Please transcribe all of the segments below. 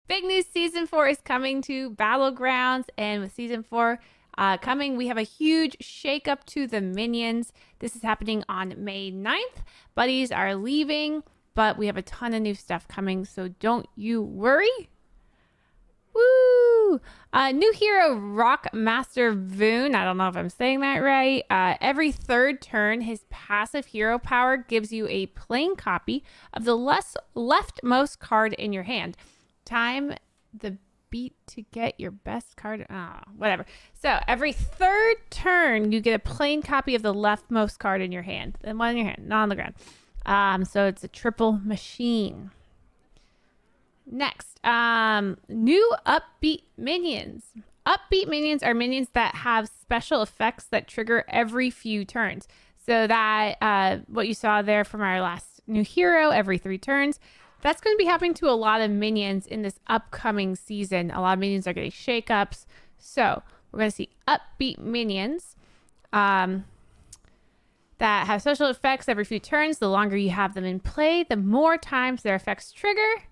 Big news, Season 4 is coming to Battlegrounds, and with Season 4 coming, we have a huge shakeup to the minions. This is happening on May 9th. Buddies are leaving, but we have a ton of new stuff coming, so don't you worry. Woo! New hero, Rock Master Voon. I don't know if I'm saying that right. Every third turn, his passive hero power gives you a plain copy of the leftmost card in your hand. Time the beat to get your best card. Whatever. So every third turn, you get a plain copy of the leftmost card in your hand. The one in your hand, not on the ground. So it's a triple machine. Next, new upbeat minions. Upbeat minions are minions that have special effects that trigger every few turns. So that what you saw there from our last new hero, every 3 turns. That's going to be happening to a lot of minions in this upcoming season. A lot of minions are getting shakeups. So we're going to see upbeat minions that have special effects every few turns. The longer you have them in play, the more times their effects trigger.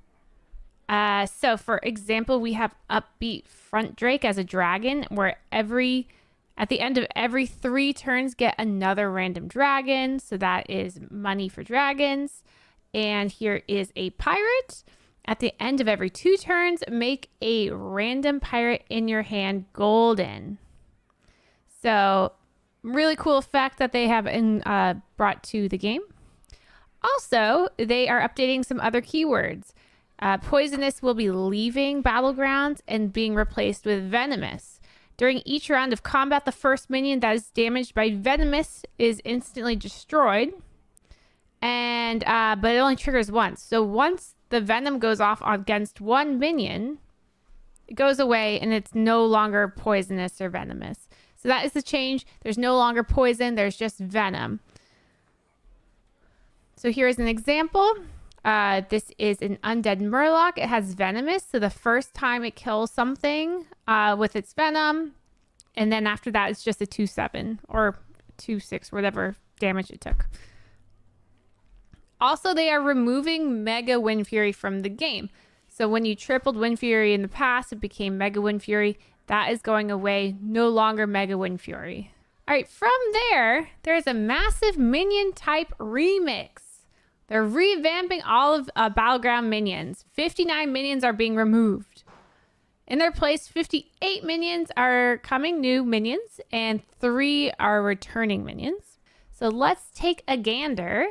So for example, we have upbeat Front Drake as a dragon, where at the end of every 3 turns, get another random dragon. So that is money for dragons. And here is a pirate. At the end of every 2 turns, make a random pirate in your hand golden. So really cool effect that they have brought to the game. Also, they are updating some other keywords. Poisonous will be leaving Battlegrounds and being replaced with venomous. During each round of combat, the first minion that is damaged by venomous is instantly destroyed. And but it only triggers once. So once the venom goes off against one minion, it goes away and it's no longer poisonous or venomous. So that is the change. There's no longer poison. There's just venom. So here's an example. This is an undead murloc. It has venomous. So the first time it kills something with its venom, and then after that, it's just a 2/7 or 2/6, whatever damage it took. Also, they are removing Mega Wind Fury from the game. So when you tripled Wind Fury in the past, it became Mega Wind Fury. That is going away. No longer Mega Wind Fury. All right, from there's a massive minion type remix. They're revamping all of Battleground minions. 59 minions are being removed. In their place, 58 minions are coming, new minions, and 3 are returning minions. So let's take a gander.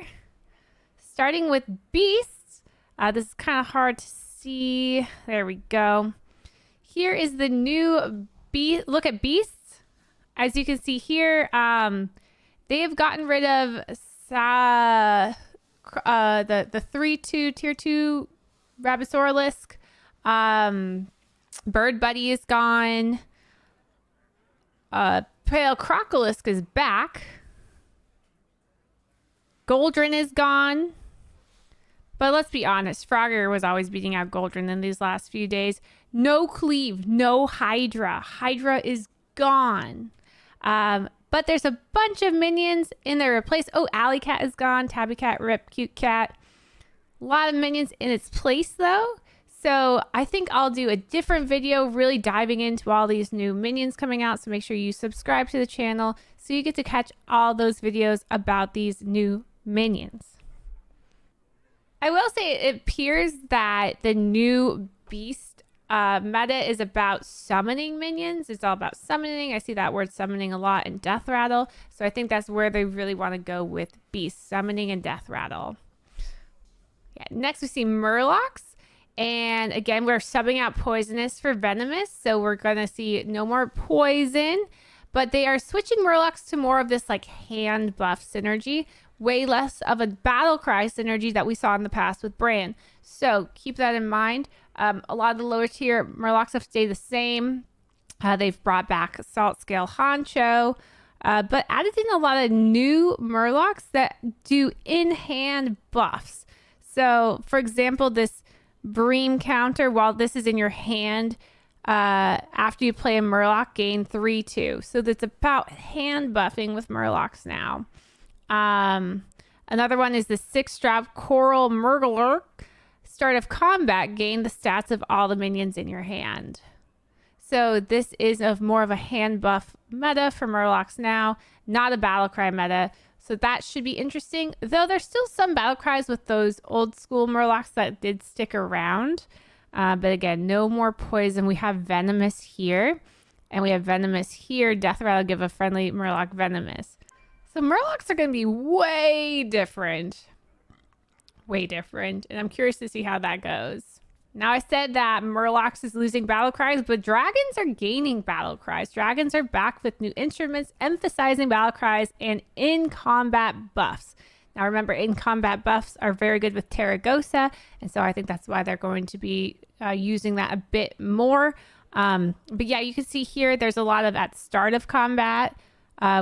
Starting with Beasts. This is kind of hard to see. There we go. Here is the new Beast. Look at Beasts. As you can see here, they have gotten rid of the 3/2 tier 2 Rabbitosaurus. Bird Buddy is gone. Pale Crocolisk is back. Goldrin is gone. But let's be honest, Frogger was always beating out Goldrin in these last few days. No Cleave, no Hydra. Hydra is gone. But there's a bunch of minions in their place. Oh, Alley Cat is gone. Tabby Cat, Rip, Cute Cat. A lot of minions in its place, though. So I think I'll do a different video really diving into all these new minions coming out. So make sure you subscribe to the channel so you get to catch all those videos about these new minions. I will say it appears that the new Beast meta is about summoning minions. It's all about summoning. I see that word summoning a lot in Death Rattle. So I think that's where they really want to go with Beast, summoning and Death Rattle. Yeah. Next we see Murlocs. And again, we're subbing out poisonous for venomous. So we're going to see no more poison. But they are switching Murlocs to more of this like hand buff synergy. Way less of a battle cry synergy that we saw in the past with Bran. So keep that in mind. A lot of the lower tier Murlocs have stayed the same. They've brought back Salt Scale Honcho, but added in a lot of new Murlocs that do in-hand buffs. So for example, this Bream counter, while this is in your hand, after you play a Murloc, gain 3/2. So that's about hand buffing with Murlocs now. Another one is the 6-drop Coral Murgler. start of combat, gain the stats of all the minions in your hand. So this is more of a hand buff meta for Murlocs now, not a battle cry meta. So that should be interesting. Though there's still some battle cries with those old school Murlocs that did stick around. But again, no more poison. We have Venomous here. And we have Venomous here. Death Rattle give a friendly Murloc Venomous. So Murlocs are going to be way different. Way different. And I'm curious to see how that goes. Now, I said that Murlocs is losing battle cries, but dragons are gaining battle cries. Dragons are back with new instruments, emphasizing battle cries and in-combat buffs. Now, remember, in-combat buffs are very good with Terragosa, and so I think that's why they're going to be using that a bit more. But yeah, you can see here, there's a lot of at start of combat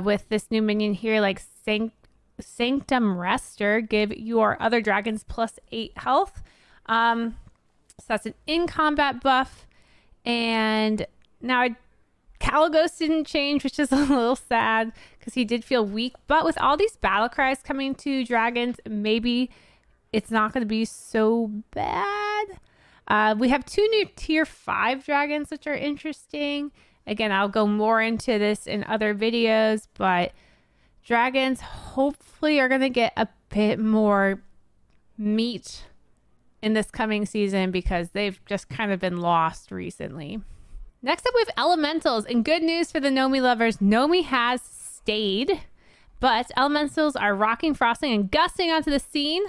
with this new minion here, like Sanctum Rester, give your other dragons +8 health. So that's an in-combat buff. And now Caligos didn't change, which is a little sad because he did feel weak. But with all these battle cries coming to dragons, maybe it's not going to be so bad. We have 2 new tier 5 dragons, which are interesting. Again, I'll go more into this in other videos, but dragons hopefully are going to get a bit more meat in this coming season because they've just kind of been lost recently. Next up, we have elementals, and good news for the Nomi lovers. Nomi has stayed, but elementals are rocking, frosting, and gusting onto the scene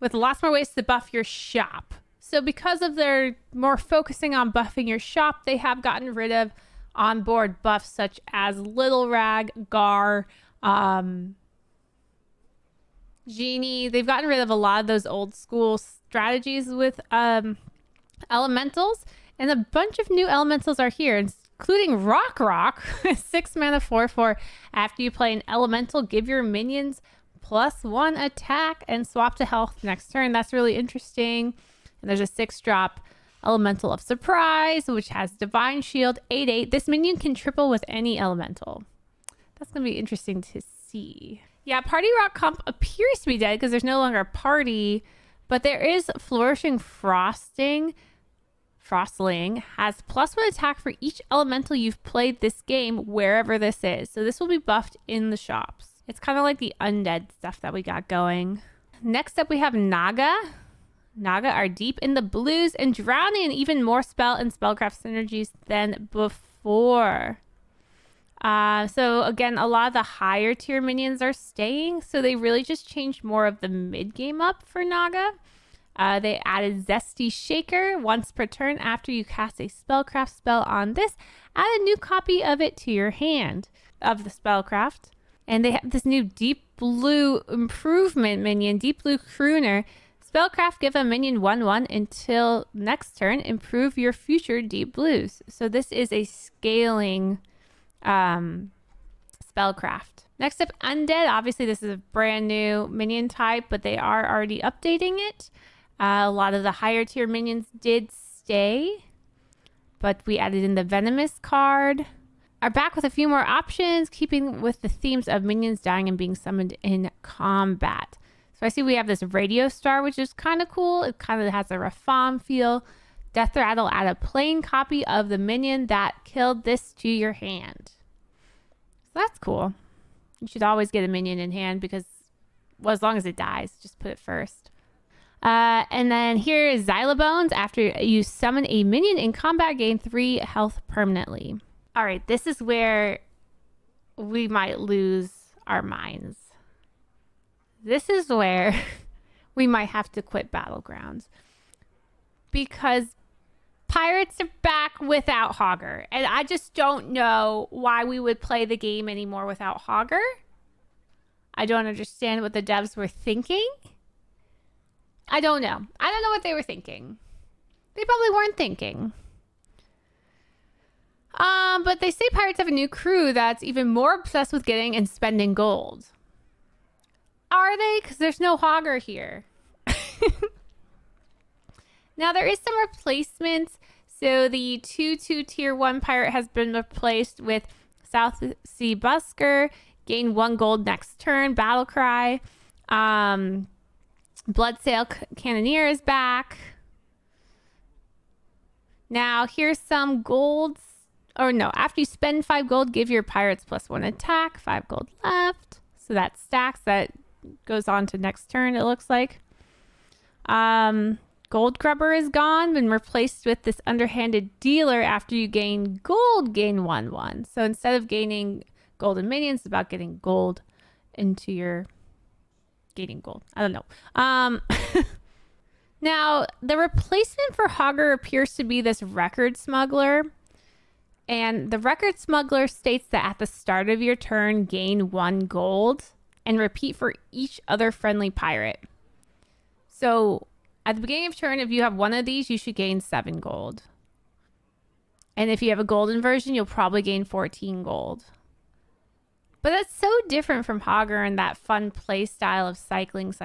with lots more ways to buff your shop. So because of their more focusing on buffing your shop, they have gotten rid of onboard buffs such as Little Rag, Gar, Genie. They've gotten rid of a lot of those old school strategies with elementals, and a bunch of new elementals are here, including Rock, 6 mana 4/4. After you play an elemental, give your minions +1 attack and swap to health next turn. That's really interesting. And there's a 6-drop Elemental of Surprise, which has Divine Shield, 8/8. This minion can triple with any elemental. That's going to be interesting to see. Yeah, Party Rock comp appears to be dead because there's no longer a party, but there is Flourishing Frostling has +1 attack for each elemental you've played this game, wherever this is. So this will be buffed in the shops. It's kind of like the undead stuff that we got going. Next up, we have Naga. Naga are deep in the blues and drowning in even more spell and spellcraft synergies than before. So again, a lot of the higher tier minions are staying, so they really just changed more of the mid game up for Naga. They added Zesty Shaker once per turn after you cast a spellcraft spell on this. Add a new copy of it to your hand of the spellcraft. And they have this new Deep Blue improvement minion, Deep Blue Crooner. Spellcraft, give a minion 1/1 until next turn. Improve your future Deep Blues. So this is a scaling spellcraft. Next up, Undead. Obviously, this is a brand new minion type, but they are already updating it. A lot of the higher tier minions did stay, but we added in the Venomous card. Are back with a few more options, keeping with the themes of minions dying and being summoned in combat. So I see we have this Radio Star, which is kind of cool. It kind of has a Rafam feel. Death Rattle, add a plain copy of the minion that killed this to your hand. So that's cool. You should always get a minion in hand because, well, as long as it dies, just put it first. And then here is Xylobones. After you summon a minion in combat, gain 3 health permanently. All right, this is where we might lose our minds. This is where we might have to quit Battlegrounds because Pirates are back without Hogger. And I just don't know why we would play the game anymore without Hogger. I don't understand what the devs were thinking. I don't know. I don't know what they were thinking. They probably weren't thinking. But they say Pirates have a new crew that's even more obsessed with getting and spending gold. Are they? Because there's no Hogger here. Now, there is some replacements. So the 2/2 tier 1 pirate has been replaced with South Sea Busker. Gain 1 gold next turn. Battle Cry. Bloodsail Cannoneer is back. Now, here's some golds. Or no, after you spend 5 gold, give your pirates +1 attack. 5 gold left. So that stacks. That goes on to next turn, it looks like. Gold Grubber is gone, been replaced with this underhanded dealer. After you gain gold, gain 1/1. So instead of gaining golden minions, it's about getting gold into your gaining gold. I don't know. Now, the replacement for Hogger appears to be this record smuggler. And the record smuggler states that at the start of your turn, gain 1 gold and repeat for each other friendly pirate. So at the beginning of turn, if you have one of these, you should gain 7 gold. And if you have a golden version, you'll probably gain 14 gold. But that's so different from Hogger and that fun play style of cycling.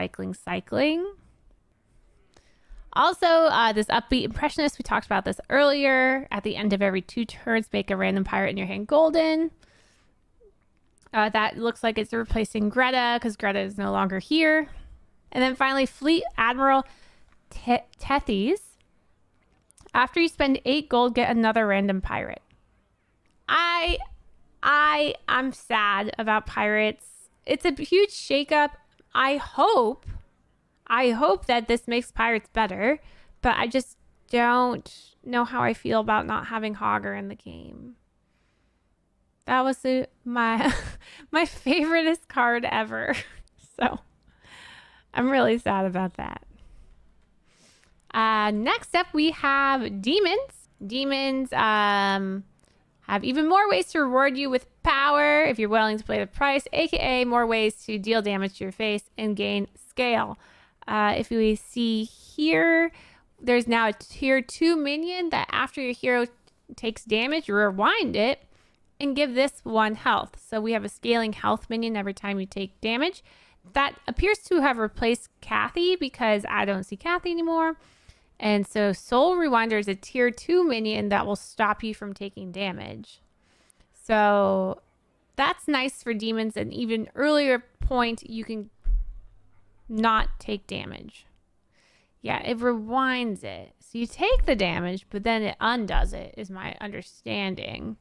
Also, this upbeat impressionist, we talked about this earlier. At the end of every 2 turns, make a random pirate in your hand golden. That looks like it's replacing Greta because Greta is no longer here. And then finally, Fleet Admiral Tethys. After you spend 8 gold, get another random pirate. I'm sad about pirates. It's a huge shakeup. I hope that this makes pirates better, but I just don't know how I feel about not having Hogger in the game. That was my favoriteest card ever. So I'm really sad about that. Next up, we have demons. Demons have even more ways to reward you with power if you're willing to pay the price, aka more ways to deal damage to your face and gain scale. If we see here, there's now a tier 2 minion that after your hero takes damage, you rewind it and give this 1 health. So we have a scaling health minion every time you take damage. That appears to have replaced Kathy because I don't see Kathy anymore. And so Soul Rewinder is a tier 2 minion that will stop you from taking damage. So that's nice for demons. An even earlier point, you can not take damage. Yeah, it rewinds it. So you take the damage, but then it undoes it, is my understanding.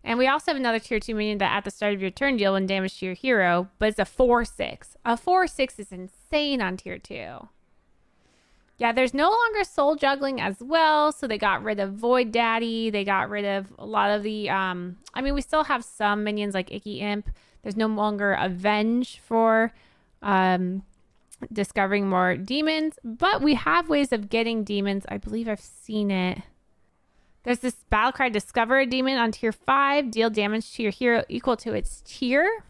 And we also have another tier 2 minion that at the start of your turn deal 1 damage to your hero, but it's a 4/6. A 4/6 is insane on tier 2. Yeah, there's no longer soul juggling as well, so they got rid of Void Daddy. They got rid of a lot of the, we still have some minions like Icky Imp. There's no longer Avenge for discovering more demons, but we have ways of getting demons. I believe I've seen it. There's this battle cry, discover a demon on tier 5, deal damage to your hero equal to its tier.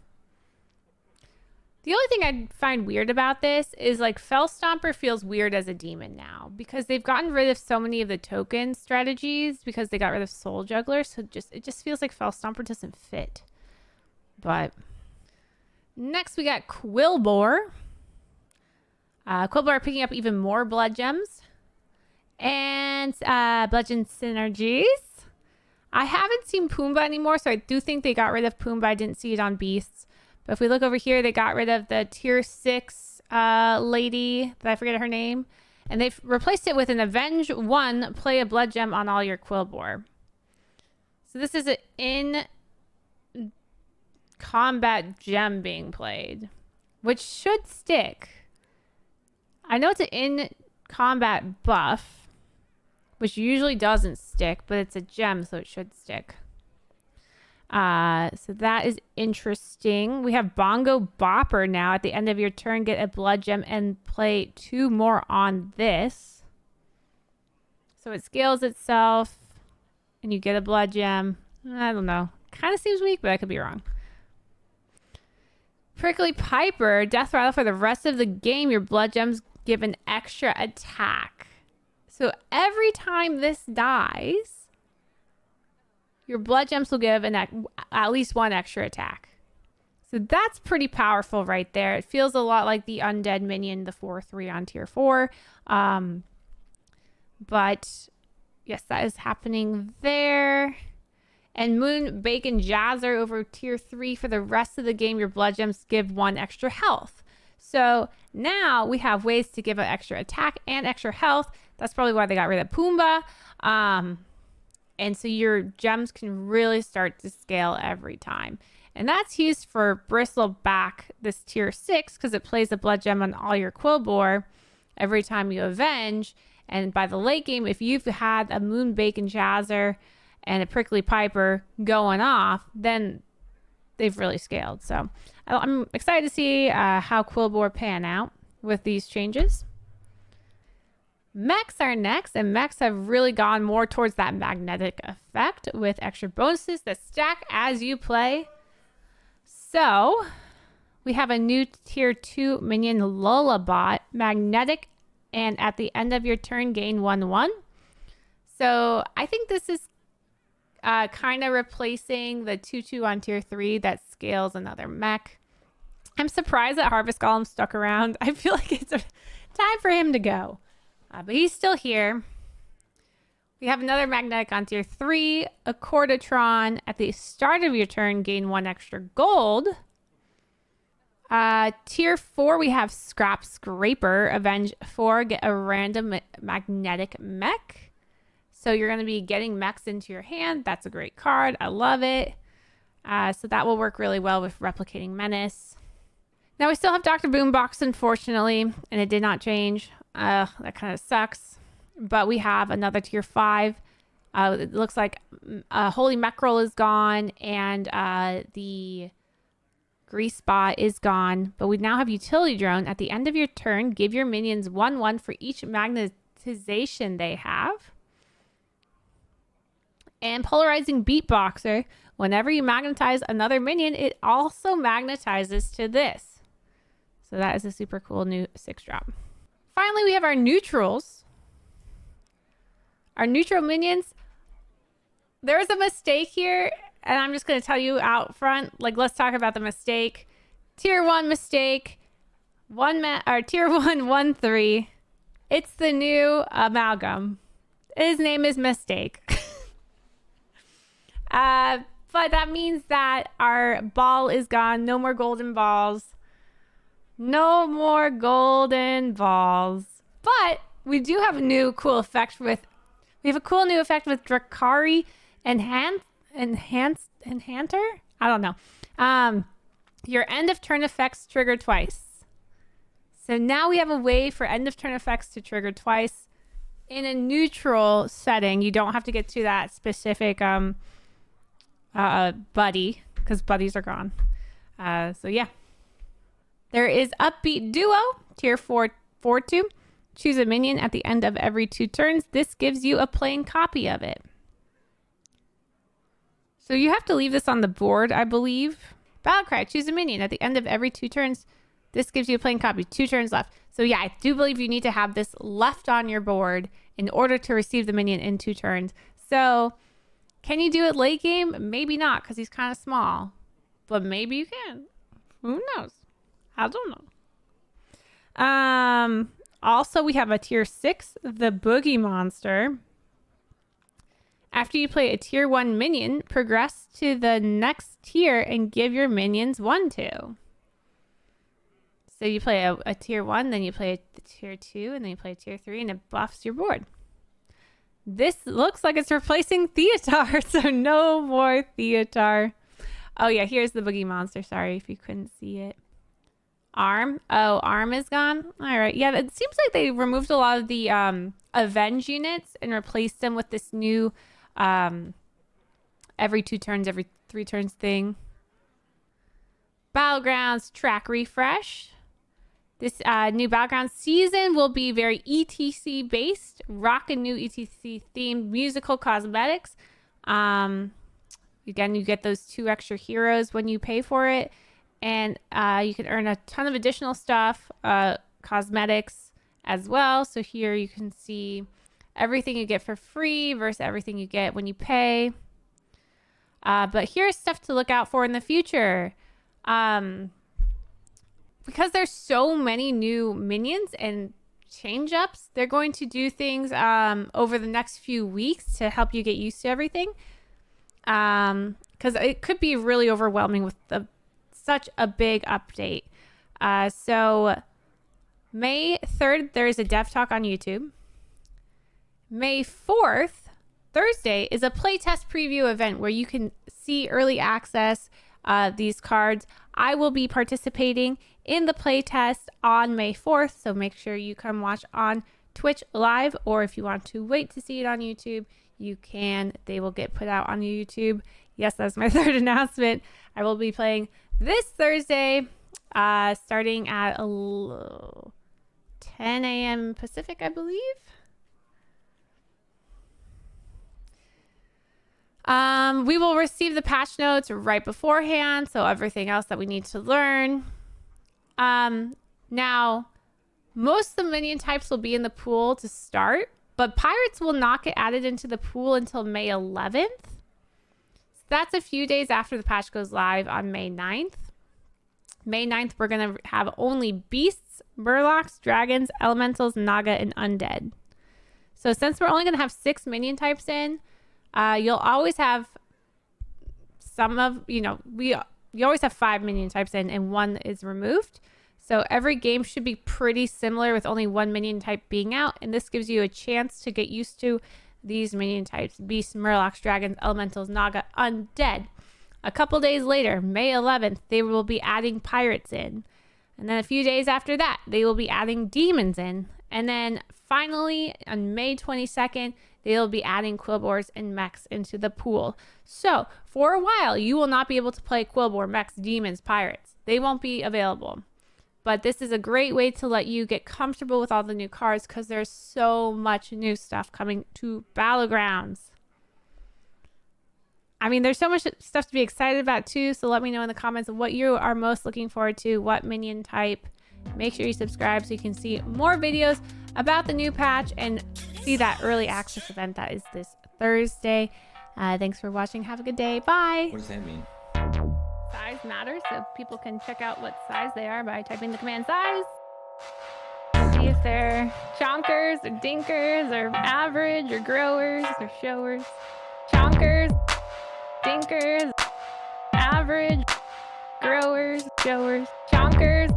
The only thing I find weird about this is like Fell Stomper feels weird as a demon now because they've gotten rid of so many of the token strategies because they got rid of Soul Juggler. So it just feels like Fell Stomper doesn't fit. But next we got Quillbore. Quillbore picking up even more blood gems and bludgeon synergies. I haven't seen Pumbaa anymore, so I do think they got rid of Pumbaa. I didn't see it on Beasts. But if we look over here, they got rid of the tier 6 lady, that I forget her name. And they've replaced it with an Avenge 1, play a blood gem on all your Quillbore. So this is an in-combat gem being played, which should stick. I know it's an in-combat buff, which usually doesn't stick, but it's a gem, so it should stick. So that is interesting. We have Bongo Bopper now. At the end of your turn, get a blood gem and play 2 more on this. So it scales itself and you get a blood gem. I don't know. Kind of seems weak, but I could be wrong. Prickly Piper, death rattle for the rest of the game. Your blood gems give an extra attack. So every time this dies, your blood gems will give at least 1 extra attack. So that's pretty powerful right there. It feels a lot like the undead minion, the 4/3 on tier 4. But yes, that is happening there. And Moon Bacon Jazzer over tier 3 for the rest of the game. Your blood gems give 1 extra health. So now we have ways to give an extra attack and extra health. That's probably why they got rid of Pumbaa. And so your gems can really start to scale every time. And that's used for Bristleback, this tier 6, because it plays a blood gem on all your Quillbore every time you avenge. And by the late game, if you've had a Moonbacon Jazzer and a Prickly Piper going off, then they've really scaled. So I'm excited to see how Quillbore pan out with these changes. Mechs are next, and mechs have really gone more towards that magnetic effect with extra bonuses that stack as you play. So we have a new tier 2 minion Lullabot, magnetic, and at the end of your turn gain 1/1. So I think this is kind of replacing the 2/2 on tier 3 that scales another mech. I'm surprised that Harvest Golem stuck around. I feel like it's time for him to go. But he's still here. We have another magnetic on tier 3, a Cordatron. At the start of your turn, gain 1 extra gold. Tier 4, we have Scrap Scraper. Avenge 4, get a random magnetic mech. So you're going to be getting mechs into your hand. That's a great card. I love it. So that will work really well with Replicating Menace. Now we still have Dr. Boombox, unfortunately, and it did not change. That kind of sucks. But we have another tier 5. It looks like Holy Meckrel is gone, and the Grease Spot is gone. But we now have Utility Drone. At the end of your turn, give your minions 1/1 for each magnetization they have. And Polarizing Beatboxer. Whenever you magnetize another minion, it also magnetizes to this. So that is a super cool new 6-drop. Finally, we have our neutrals. Our neutral minions. There is a mistake here, and I'm just going to tell you out front. Like, let's talk about the mistake. Tier 1 mistake. Tier 1, 1-3. It's the new Amalgam. His name is Mistake. But that means that our ball is gone. No more golden balls. No more golden balls. But we do have a new cool effect with... We have a cool new effect with Drakari Enhanter? I don't know. Your end of turn effects trigger twice. So now we have a way for end of turn effects to trigger twice in a neutral setting. You don't have to get to that specific buddy, because buddies are gone. So yeah. There is Upbeat Duo, tier 4/2. Choose a minion at the end of every 2 turns. This gives you a plain copy of it. So you have to leave this on the board, I believe. Battlecry, choose a minion at the end of every 2 turns. This gives you a plain copy. 2 turns left. So yeah, I do believe you need to have this left on your board in order to receive the minion in 2 turns. So can you do it late game? Maybe not, because he's kind of small. But maybe you can. Who knows? I don't know. Also, we have a tier 6, the Boogie Monster. After you play a tier 1 minion, progress to the next tier and give your minions 1/2. So you play a tier 1, then you play a tier 2, and then you play a tier 3, and it buffs your board. This looks like it's replacing Theatar, so no more Theatar. Oh yeah, here's the Boogie Monster. Sorry if you couldn't see it. Arm. Oh, Arm is gone. All right. Yeah, it seems like they removed a lot of the Avenge units and replaced them with this new every 2 turns, every 3 turns thing. Battlegrounds track refresh. This new Battlegrounds season will be very ETC based. Rock a new ETC themed musical cosmetics. Again, you get those 2 extra heroes when you pay for it. And you can earn a ton of additional stuff, cosmetics as well. So here you can see everything you get for free versus everything you get when you pay. But here's stuff to look out for in the future. Because there's so many new minions and change-ups, they're going to do things over the next few weeks to help you get used to everything. Because it could be really overwhelming with such a big update. So May 3rd, there is a dev talk on YouTube. May 4th, Thursday, is a playtest preview event where you can see early access these cards. I will be participating in the playtest on May 4th, so make sure you come watch on Twitch live, or if you want to wait to see it on YouTube, you can. They will get put out on YouTube. Yes, that's my third announcement. I will be playing this Thursday, starting at 10 a.m. Pacific, I believe. We will receive the patch notes right beforehand, so everything else that we need to learn. Now, most of the minion types will be in the pool to start, but pirates will not get added into the pool until May 11th. So that's a few days after the patch goes live on May 9th. May 9th, we're going to have only beasts, murlocs, dragons, elementals, naga, and undead. So since we're only going to have 6 minion types in, you'll always have you always have 5 minion types in and 1 is removed. So every game should be pretty similar with only 1 minion type being out. And this gives you a chance to get used to these minion types: beasts, murlocs, dragons, elementals, naga, undead. A couple days later, May 11th, they will be adding pirates in. And then a few days after that, they will be adding demons in. And then finally, on May 22nd, they'll be adding Quillbors and mechs into the pool. So for a while, you will not be able to play Quillbor, mechs, demons, pirates. They won't be available. But this is a great way to let you get comfortable with all the new cards, because there's so much new stuff coming to Battlegrounds. I mean, there's so much stuff to be excited about too. So let me know in the comments what you are most looking forward to, what minion type. Make sure you subscribe so you can see more videos about the new patch and see that early access event that is this Thursday. Thanks for watching. Have a good day. Bye. What does that mean? Size matters, so people can check out what size they are by typing the command size. See if they're chonkers or dinkers or average or growers or showers. Chonkers, dinkers, average, growers, showers, chonkers.